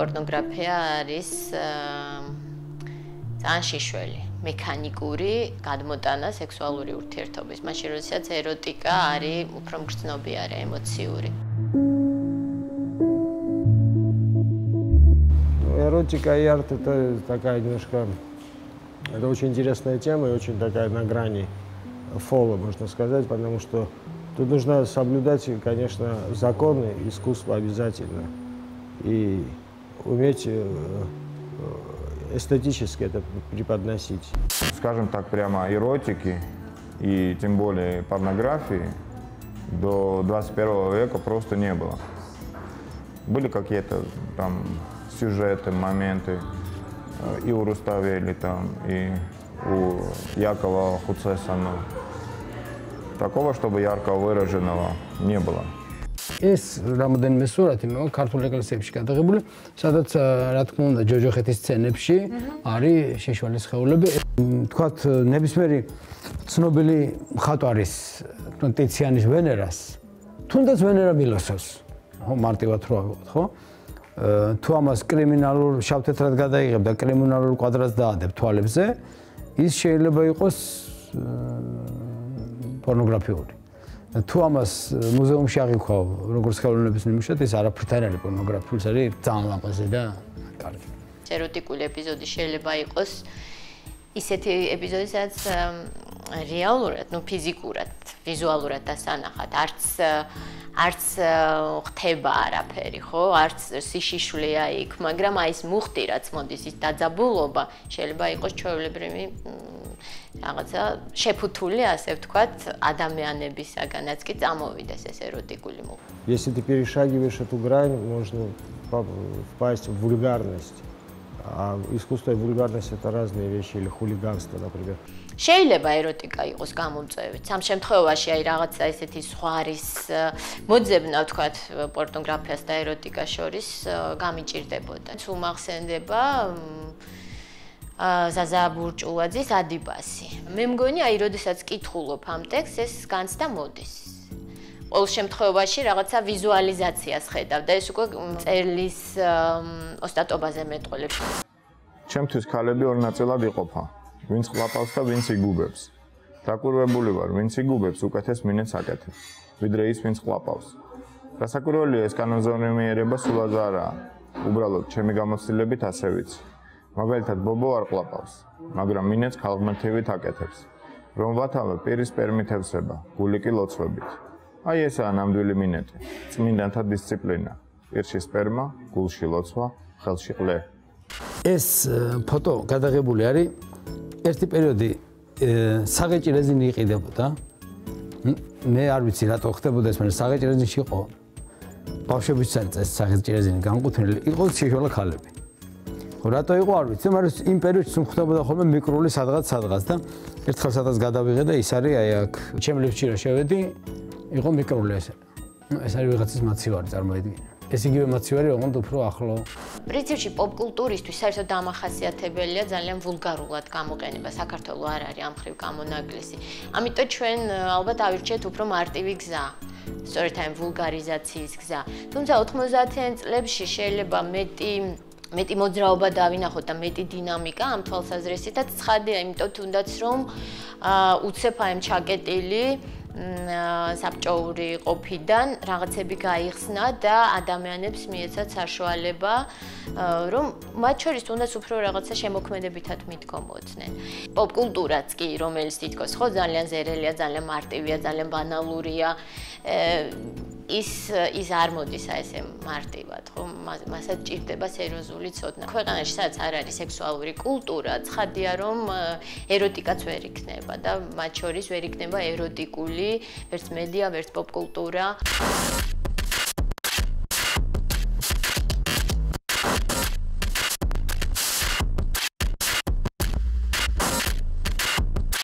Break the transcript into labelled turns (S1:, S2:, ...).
S1: პორნოგრაფია არის ძალიან შიშველი, მექანიკური გადმოტანა სექსუალური ურთიერთობის, მაშინ როდესაც ეროტიკა არის უფრო მგრძნობიარე, ემოციური.
S2: Эротика и арт — это такая немножко, это очень интересная тема и очень такая на грани фола, можно сказать, потому что тут нужно соблюдать, конечно, законы, искусство обязательно и уметь эстетически это преподносить.
S3: Скажем так, прямо эротики и тем более порнографии до 21 века просто не было. Были какие-то там сюжеты, моменты и у Руставели, там, и у Якова Хуцесана. Такого, чтобы ярко выраженного, не было.
S4: ეს რამოდენიმე სურათი მე ქართულ ეკლესიებში გადაღებული, სადაც რა თქმა უნდა ჯოჯოხეთის სცენებში არის შეშვალის სხეულები. თქვათ ნებისმიერი ცნობილი მხატვარის ტიციანის ვენერას, თუნდაც ვენერა მილოსოს, ხო, მარტივად რო ავიღოთ, ხო? თუ ამას კრიმინალურ შავთეთრად გადაიღებდა, კრიმინალურ კვადრატს დაადებ თვალებზე, ის შეიძლება იყოს პორნოგრაფიული. თუ ამას მუზეუმში აღიქვავ, როგორც ხელოვნების ნიმუშად, ეს არაფრით არ არის პორნოგრაფიული, ეს არის ძალიან ლამაზი და კარგი.
S1: ეროტიკული ეპიზოდი შეიძლება იყოს ისეთი ეპიზოდი, სადაც რეალურად, ფიზიკურად, ვიზუალურად დასანახად, არც ხდება არაფერი, ხო? არც სიშიშვლეა იქ, მაგრამ აი ეს მუხტი, რაც მოდის, ის დაძაბულობა შეიძლება იყოს ჩვეულებრივი რაღაცა შეფუთული, ასე ვთქვათ, ადამიანებისაგანაც კი წამოვიდეს ეს ეროტიკული მუხტი.
S2: Если ты перешагиваешь эту грань, можно впасть в вульгарность. А искусство и вульгарность — это разные вещи, или хулиганство, например.
S1: შეიძლება ეროტიკა იყოს გამომწვევით. სამ შემთხვევაში აი რაღაცა ესეთი სხვა არის მოძებნა, ვთქვათ, პორნოგრაფიას და ეროტიკას შორის გამიჭირდებოდა. თუ მახსენდება ზაზა ბურჭულაძის ადიბასი. მე მგონი აი როდესაც კითხულობ ამ ტექსტს, ეს განცდა მოდის. ყოველ შემთხვევაში რაღაცა ვიზუალიზაციას ხედავ და ეს უკვე წერლის ოსტატობაზე მეტყოლებს.
S3: ჩემთვის ქალები ორ ნაწილად იყოფა. ვინც ყლაპავს და ვინც იგუბებს. დაკურვებული ვარ, ვინც იგუბებს, უკეთეს მინებს აკეთებს, ვიდრე ის, ვინც ყლაპავს. დასაკვირველია, ეს კანონზომიერება სულაც არაა. უბრალოდ ჩემი გამოცდილებით ასე ვიცი. მაგალითად, ბობო არ ყლაპავს, მაგრამ მინებს ქალღმერთივით აკეთებს. რომ ვათავე პირის პერმიტებსება, გული კი ლოცვებით. აი ესაა ნამდვილი მინეტი, წმინდანთა დისციპლინა. პირში სპერმა, გულში ლოცვა, ხელში ყლე.
S4: ეს ფოტო გადაღებული არის ერთი პერიოდი საღეჭი რეზინი იყიდებოდა. მე არ ვიცი რატო ხდებოდა ეს, მაგრამ საღეჭი რეზინში იყო ბავშვების წელიწადს საღეჭი რეზინი განკუთვნილი, იყო შეშვალა ქალები. ხო, რატო იყო არ ვიცი, მაგრამ იმ პერიოდში ხდებოდა ხოლმე მიკრული სადღაც და ერთხელ სადღაც გადავიღე და ის არის აი აქ ჩემ ლიფტში რა შევედი, იყო მიკრული ეს. ეს არის ვიღაცის მაცივარი, წარმოიდგინე. ეს იგივე მაცივარი, ოღონდ უფრო ახლო.
S1: პრინციპში პოპკულტურისთვის საერთოდ დამახასიათებელია ძალიან ვულგარულად გამოყენება. საქართველოს არ არის ამ მხრივ გამონაკლისი. ამიტომ ჩვენ ალბათ ავირჩიეთ უფრო მარტივი გზა. სწორედ აი ვულგარიზაციის გზა. თუმცა 90-იან წლებში შეიძლება მეტი მოძრაობა დავინახოთ და მეტი დინამიკა ამ თვალსაზრისითაც ცხადია, იმიტომ თუნდაც რომ უცებ აი ჩაკეტილი საბჭოური ყოფიდან რაღაცები გაიხსნა და ადამიანებს მიეცათ საშუალება, რომ მათ შორის თუნდაც უფრო რაღაცა შემოქმედებითად მიდგომოდნენ. პოპკულტურაც კი, რომელიც თითქოს ხო ძალიან ზერელია, ძალიან მარტივია, ძალიან ბანალურია, ის არ მოდის აი ესე მარტივად, ხო? მასაც ჭირდება სერიოზული ცოდნა. ქვეყანაში სადაც არ არის სექსუალური კულტურა, ცხადია რომ ეროტიკაც ვერ იქნება და მათ შორის ვერ იქნება ეროტიკული ვერც მედია, ვერც პოპკულტურა.